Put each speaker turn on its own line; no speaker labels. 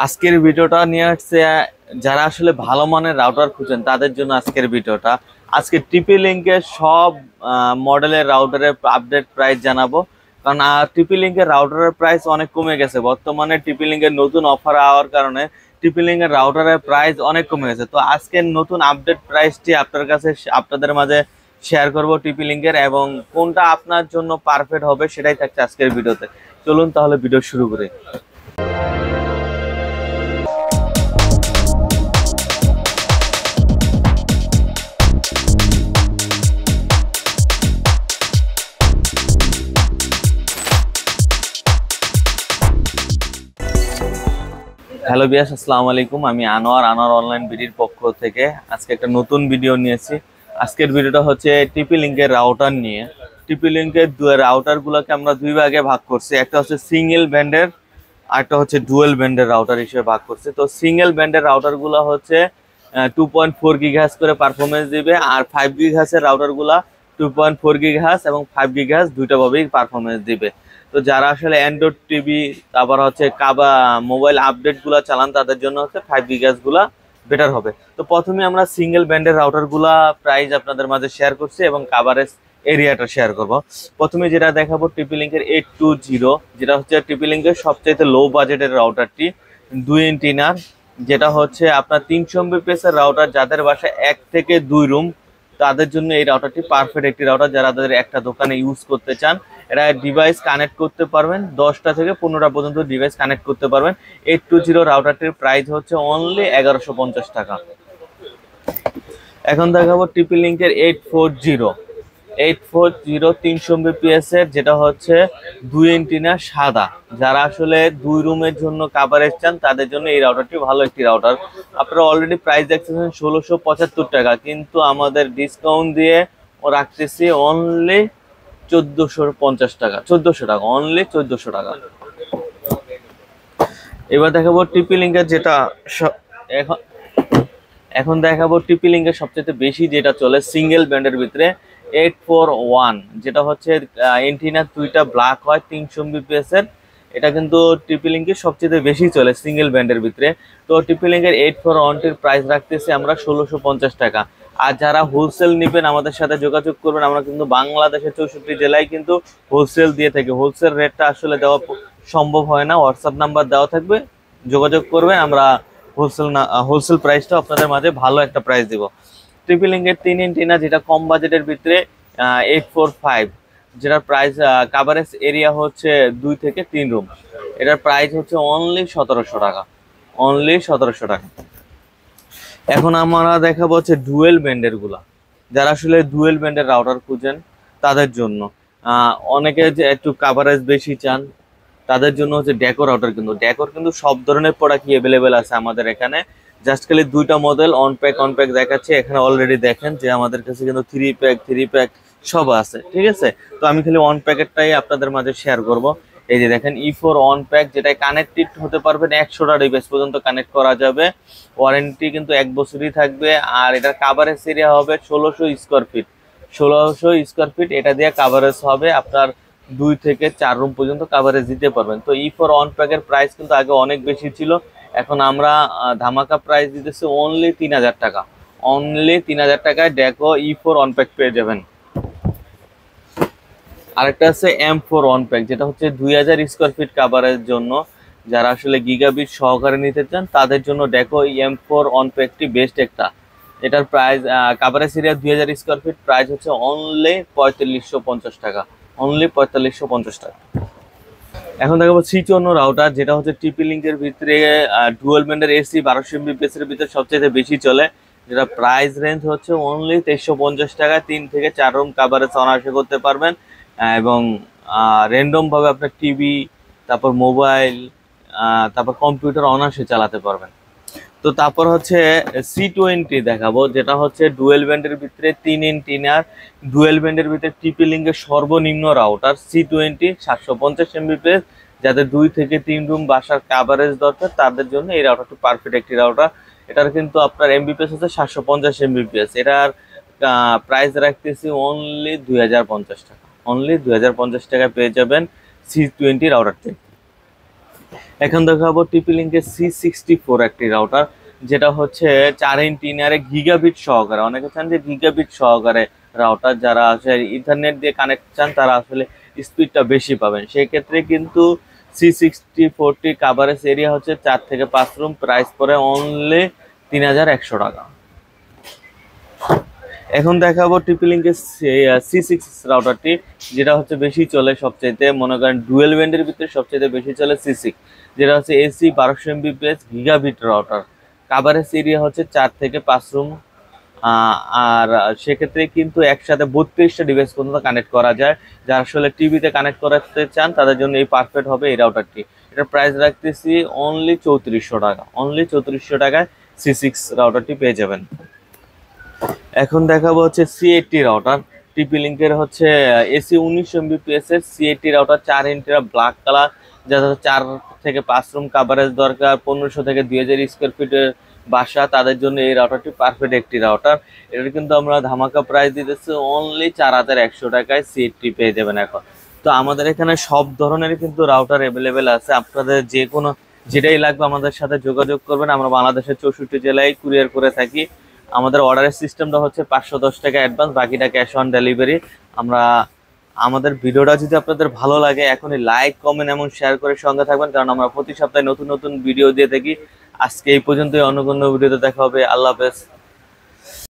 আজকের ভিডিওটা নিয়ে আসছে যারা আসলে ভালো মানের রাউটার খুঁজেন তাদের জন্য আজকের ভিডিওটা। আজকে টিপি লিঙ্কের সব মডেলের রাউটারের আপডেট প্রাইস জানাবো। কারণ টিপি লিঙ্কের রাউটারের প্রাইস অনেক কমে গেছে বর্তমানে। টিপি লিঙ্কের নতুন অফার হওয়ার কারণে টিপি লিঙ্কের রাউটারের প্রাইস অনেক কমে গেছে। তো আজকের নতুন আপডেট প্রাইসটি আপনাদের মাঝে শেয়ার করব টিপি লিঙ্কের, এবং কোনটা আপনার জন্য পারফেক্ট হবে সেটাই থাকছে আজকের ভিডিওতে। চলুন তাহলে ভিডিও শুরু করি। হ্যালো বিয়াস, আসসালামু আলাইকুম। আমি আনোয়ার অনলাইন বিডির পক্ষ থেকে আজকে একটা নতুন ভিডিও নিয়েছি। আজকের ভিডিওটা হচ্ছে টিপি লিঙ্কের রাউটার নিয়ে। টিপি লিঙ্কের রাউটারগুলোকে আমরা দুই ভাগে ভাগ করছি, একটা হচ্ছে সিঙ্গেল ব্যান্ডের আর একটা হচ্ছে ডুয়েল ব্যান্ডের রাউটার হিসেবে ভাগ করছি। তো সিঙ্গেল ব্যান্ডের রাউটারগুলো হচ্ছে 2.4 গিগাহার্জ করে পারফরমেন্স দিবে, আর 5 গিগাহার্জের রাউটারগুলা 2.4 গিগাহার্জ এবং 5 গিগাহার্জ দুইটাভাবেই পারফরমেন্স দিবে। তো যারা আসলে অ্যান্ড্রয়েড টিভি তারপর হচ্ছে মোবাইল আপডেটগুলো চালান তাদের জন্য হচ্ছে 5 গিগাহার্জগুলো বেটার হবে। তো প্রথমে আমরা সিঙ্গেল ব্যান্ডের রাউটারগুলা প্রাইস আপনাদের মাঝে শেয়ার করছি এবং কাভারেজ এরিয়াটা শেয়ার করব। প্রথমে যেটা দেখাবো টিপি লিঙ্কের 820, যেটা হচ্ছে টিপি লিঙ্কের সবচাইতে লো বাজেটের রাউটারটি, 2 এন্টিনার, যেটা হচ্ছে আপনার 300 Mbps এর রাউটার। যাদের বাসায় 1 থেকে 2 রুম তাদের জন্য এই রাউটারটি পারফেক্ট একটি রাউটার। যারা তাদের একটা দোকানে ইউজ করতে চান, এটা ডিভাইস কানেক্ট করতে পারবেন, 10টা থেকে 15টা পর্যন্ত ডিভাইস কানেক্ট করতে পারবেন। 820 রাউটারটির প্রাইস হচ্ছে অনলি 1150 টাকা। এখন দেখাবো টিপি লিঙ্কের 840 300 Mbps এর, যেটা হচ্ছে 2 এন্টিনা সাদা। যারা আসলে 2 রুমের জন্য কাভারেজ চান তাদের জন্য এই রাউটারটি ভালো একটি রাউটার। আপনারা অলরেডি প্রাইস দেখতেছেন 1675 টাকা, কিন্তু আমাদের ডিসকাউন্ট দিয়ে ও রাখতেছি অনলি 1450 টাকা, 1400 টাকা, অনলি 1400 টাকা। এবার দেখাবো টিপি লিঙ্কের যেটা এখন এখন দেখাবো টিপি লিঙ্কের সবচেয়ে বেশি যেটা চলে সিঙ্গেল ব্যান্ডের ভিতরে, 841, যেটা হচ্ছে এন্টিনা দুইটা ব্ল্যাক হয় 300 Mbps এর। এটা কিন্তু টিপি লিঙ্কের সবচেয়ে বেশি চলে সিঙ্গেল ব্যান্ডের ভিতরে। তো টিপি লিঙ্কের 841-টির প্রাইস রাখতেছি আমরা 1650 টাকা। আর যারা হোলসেল নেবেন আমাদের সাথে যোগাযোগ করবেন। আমরা কিন্তু বাংলাদেশের 64 জেলায় কিন্তু হোলসেল দিয়ে থাকি। হোলসেল রেটটা আসলে দেওয়া সম্ভব হয় না, হোয়াটসঅ্যাপ নাম্বার দেওয়া থাকবে, যোগাযোগ করবেন। আমরা হোলসেল প্রাইসটা আপনাদের মাঝে ভালো একটা প্রাইস দিব। টিপি লিঙ্কের 3 এন্টিনা, যেটা কম বাজেটের ভিতরে, 845, যেটার প্রাইস কাভারেজ এরিয়া হচ্ছে 2 থেকে 3 রুম। এটার প্রাইস হচ্ছে অনলি 1700 টাকা, অনলি 1700 টাকা। এখন আমরা দেখাবো হচ্ছে ডুয়েল ব্যান্ডের গুলা। যারা আসলে ডুয়েল ব্যান্ডের রাউটার খুঁজেন তাদের জন্য, অনেকে যে একটু কাভারেজ বেশি চান তাদের জন্য হচ্ছে ডেকোর রাউটার। কিন্তু ডেকোর কিন্তু সব ধরনের প্রোডাক্টই অ্যাভেলেবেল আছে আমাদের এখানে। জাস্ট খালি দুইটা মডেল অন প্যাক দেখাচ্ছে এখানে। অলরেডি দেখেন যে আমাদের কাছে কিন্তু থ্রি প্যাক সব আছে, ঠিক আছে। তো আমি খালি অন প্যাকেটটাই আপনাদের মাঝে শেয়ার করব। এই যে দেখেন E4 অন প্যাক, যেটা কানেক্টেড হতে পারবেন 100টা ডিভাইস পর্যন্ত কানেক্ট করা যাবে। ওয়ারেন্টি কিন্তু 1 বছরই থাকবে। আর এটার কাভারেজ এরিয়া হবে 1600 স্কোয়ার ফিট, 1600 স্কোয়ার ফিট। এটা দিয়ে কাভারেজ হবে আপনার 2 থেকে 4 রুম পর্যন্ত কাভারেজ দিতে পারবেন। তো E4 অন প্যাকের প্রাইস কিন্তু আগে অনেক বেশি ছিল, এখন আমরা ধামাকা প্রাইস দিতেছি অনলি 3000 টাকা, অনলি 3000 টাকায় ডেকো E4 অন প্যাক পেয়ে যাবেন। আরেকটা আছে M4 অন প্যাক, যেটা হচ্ছে 2000 স্কোয়ার ফিট কাভারের জন্য। যারা আসলে গিগাবিট সহকারে নিতে চান তাদের জন্য ডেকো M4 অন প্যাকটি বেস্ট একটা। এটার price coverage area 2000 square feet, price হচ্ছে অনলি 4550 টাকা, অনলি 4550 টাকা। এখন দেখাবো C54 রাউটার, যেটা হচ্ছে টিপি লিঙ্কের ভিতরে ডুয়াল ব্যান্ডের AC 1200 Mbps এর ভিতরে সবচেয়ে বেশি চলে। যেটা প্রাইস রেঞ্জ হচ্ছে অনলি 2350 টাকা। 3 থেকে 4 রুম কাভারেজ অনায়াসে করতে পারবেন, এবং র্যান্ডম ভাবে আপনার টিভি, তারপর মোবাইল, তারপর কম্পিউটার অনায়াসে চালাতে পারবেন। তো তারপর হচ্ছে C20 দেখাবো, যেটা হচ্ছে ডুয়েল ব্যান্ডের ভিতরে 3 এন্টিনার, ডুয়েল ব্যান্ডের ভিতরে টিপি লিঙ্কের সর্বনিম্ন রাউটার C20 750 Mbps। যাদের 2 থেকে 3 রুম বাসার কাভারেজ দরকার তাদের জন্য এই রাউটারটি পারফেক্ট একটি রাউটার। এটার কিন্তু আপনার এমবিপিএস হচ্ছে 750 Mbps। এটার প্রাইস রাখতেছি অনলি 2050 টাকা, অনলি 2050 টাকা পেয়ে যাবেন C20 রাউটারটি। এখন দেখাবো টিপি লিঙ্কের C64 একটি রাউটার, যেটা হচ্ছে 4 ইঞ্চিনিয়ারে গিগাবিট সহকারে। অনেকে চান যে গিগাবিট সহকারে রাউটার, যারা আসলে ইথারনেট দিয়ে কানেক্ট চান তারা আসলে স্পিডটা বেশি পাবেন। সেই ক্ষেত্রে কিন্তু C64টি কাভারেজ এরিয়া হচ্ছে 4 থেকে 5 রুম, প্রাইস পড়ে অনলি 3100 টাকা। এখন দেখাবো টিপি লিঙ্কের C6 রাউটারটি, যেটা হচ্ছে বেশি চলে সবচাইতে, মনে করেন ডুয়েল ব্যান্ডের ভিতরে সবচাইতে বেশি চলে C6, যেটা হচ্ছে AC 1200 Mbps gigabit router. Coverage area হচ্ছে 4 থেকে 5 রুম। আর সেক্ষেত্রে কিন্তু একসাথে 32টা ডিভাইস পর্যন্ত কানেক্ট করা যায়। যারা আসলে টিভিতে কানেক্ট করাতে চান তাদের জন্য এই পারফেক্ট হবে এই রাউটারটি। এটার প্রাইস রাখতেছি অনলি 3400 টাকা। অনলি 3400 টাকায় C6 রাউটারটি পেয়ে যাবেন। এখন দেখাবো হচ্ছে C80 রাউটার। টিপি লিঙ্কের হচ্ছে AC 1900 Mbps এর C80 রাউটার, 4 ইঞ্চির ব্ল্যাক কালার, যাদের 4 থেকে 5 রুম কাভারেজ দরকার, 1500 থেকে 2000 স্কোয়ার ফিটের বাসা, তাদের জন্য এই রাউটারটি পারফেক্ট একটি রাউটার। এটা কিন্তু আমরা ধামাকা প্রাইস দিতেছি অনলি 4100 টাকায় C80 পেয়ে যাবেন এখন। তো আমাদের এখানে সব ধরনের কিন্তু রাউটার অ্যাভেলেবেল আছে, আপনাদের যে কোনো যেটাই লাগবে আমাদের সাথে যোগাযোগ করবেন। আমরা বাংলাদেশের 64 জেলায় কুরিয়ার করে থাকি। আমাদের অর্ডারের সিস্টেমটা হচ্ছে 510 টাকা অ্যাডভান্স, বাকিটা ক্যাশ অন ডেলিভারি। আমরা আমাদের ভিডিওটা যদি আপনাদের ভালো লাগে এখনই লাইক, কমেন্ট এবং শেয়ার করে সঙ্গে থাকবেন, কারণ আমরা প্রতি সপ্তাহে নতুন নতুন ভিডিও দিয়ে থাকি। আজকে এই পর্যন্তই, অন্য কোনো ভিডিওতে দেখা হবে। আল্লাহ হাফেজ।